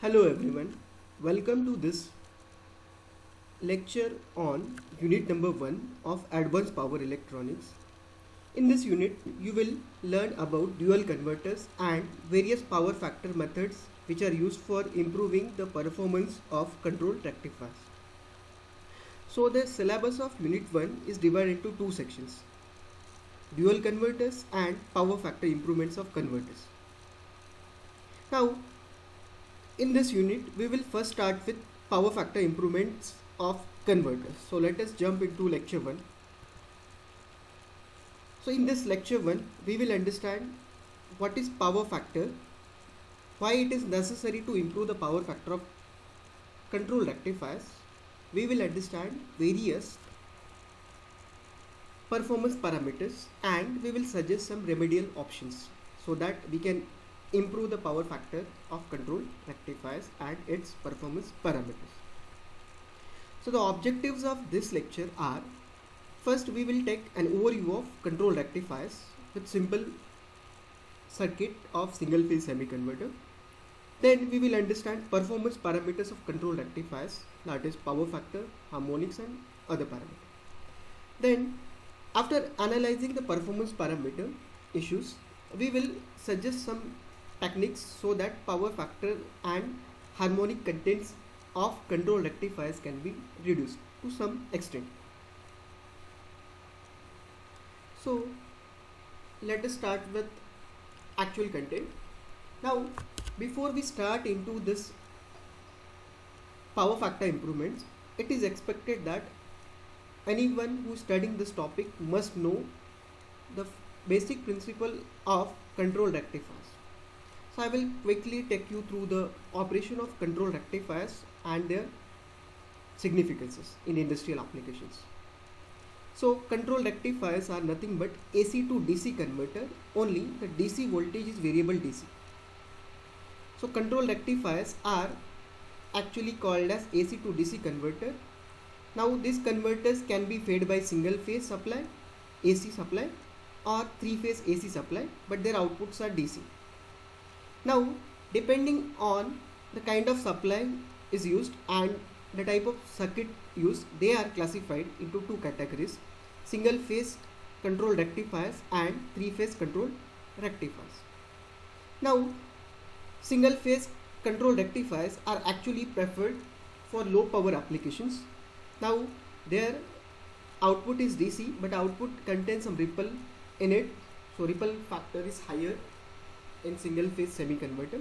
Hello everyone, welcome to this lecture on unit number 1 of Advanced Power Electronics. In this unit, you will learn about dual converters and various power factor methods which are used for improving the performance of controlled rectifiers. So the syllabus of unit 1 is divided into two sections: dual converters and power factor improvements of converters. Now, in this unit, we will first start with power factor improvements of converters. So let us jump into lecture 1. So in this lecture 1, we will understand what is power factor, why it is necessary to improve the power factor of control rectifiers. We will understand various performance parameters and we will suggest some remedial options so that we can improve the power factor of control rectifiers and its performance parameters. So the objectives of this lecture are: first, we will take an overview of control rectifiers with simple circuit of single phase semi-converter. Then we will understand performance parameters of control rectifiers, that is power factor, harmonics and other parameters. Then after analyzing the performance parameter issues, we will suggest some techniques so that power factor and harmonic contents of control rectifiers can be reduced to some extent. So let us start with actual content. Now, before we start into this power factor improvements, it is expected that anyone who is studying this topic must know the basic principle of control rectifiers. So I will quickly take you through the operation of control rectifiers and their significances in industrial applications. So control rectifiers are nothing but AC to DC converter, only the DC voltage is variable DC. So control rectifiers are actually called as AC to DC converter. Now these converters can be fed by single phase supply, AC supply, or three phase AC supply, but their outputs are DC. Now, depending on the kind of supply is used and the type of circuit used, they are classified into two categories: single phase control rectifiers and three phase control rectifiers. Now, single phase control rectifiers are actually preferred for low power applications. Now, their output is DC, but output contains some ripple in it, so ripple factor is higher in single phase semi converter.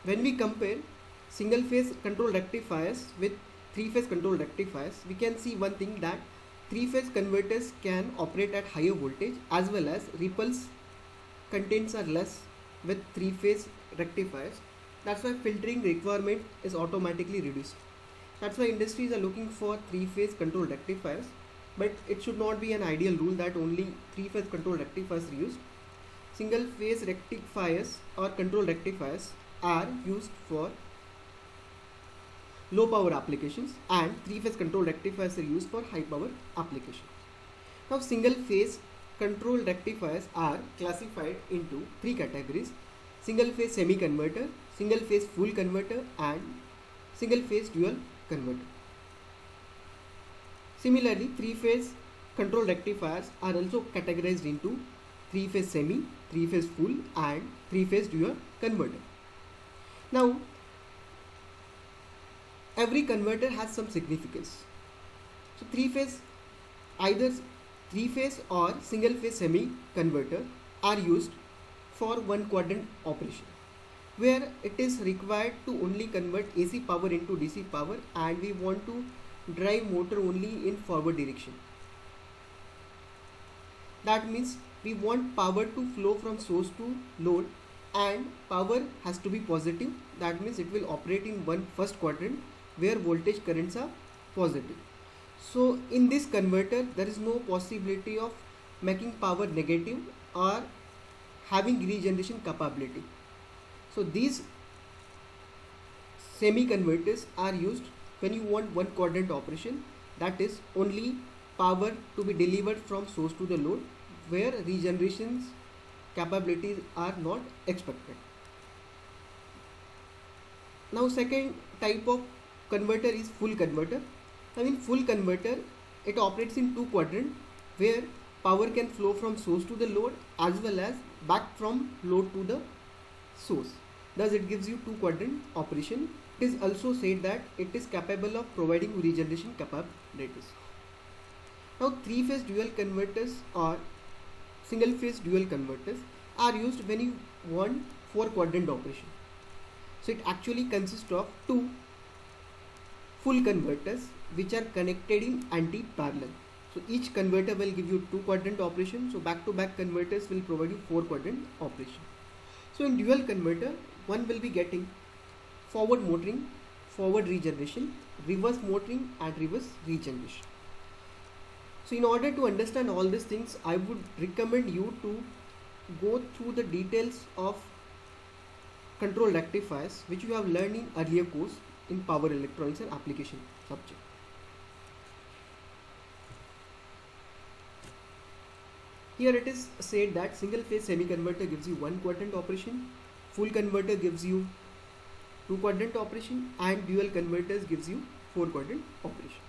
When we compare single phase control rectifiers with three phase control rectifiers, we can see one thing, that three phase converters can operate at higher voltage as well as ripples contents are less with three phase rectifiers. That's why filtering requirement is automatically reduced. That's why industries are looking for three phase control rectifiers, but it should not be an ideal rule that only three phase control rectifiers are used. Single phase rectifiers or control rectifiers are used for low power applications and three phase control rectifiers are used for high power applications. Now single phase control rectifiers are classified into three categories: single phase semi converter, single phase full converter and single phase dual converter. Similarly, three phase control rectifiers are also categorized into three phase semi, three phase full and three phase dual converter. Now, every converter has some significance. So either three phase or single phase semi converter are used for one quadrant operation, where it is required to only convert AC power into DC power and we want to drive motor only in forward direction. That means we want power to flow from source to load and power has to be positive. That means it will operate in one first quadrant where voltage currents are positive. So in this converter, there is no possibility of making power negative or having regeneration capability. So these semi converters are used when you want one quadrant operation, that is only power to be delivered from source to the load, where regenerations capabilities are not expected. Now second type of converter is full converter. I mean full converter, it operates in two quadrant where power can flow from source to the load as well as back from load to the source. Thus it gives you two quadrant operation. It is also said that it is capable of providing regeneration capabilities. Now three phase dual converters or single phase dual converters are used when you want four quadrant operation. So it actually consists of two full converters which are connected in anti-parallel. So each converter will give you two quadrant operation. So back to back converters will provide you four quadrant operation. So in dual converter, one will be getting forward motoring, forward regeneration, reverse motoring and reverse regeneration. So in order to understand all these things, I would recommend you to go through the details of control rectifiers which you have learned in earlier course in power electronics and application subject. Here it is said that single phase semi-converter gives you one quadrant operation, full converter gives you two quadrant operation and dual converters gives you four quadrant operation.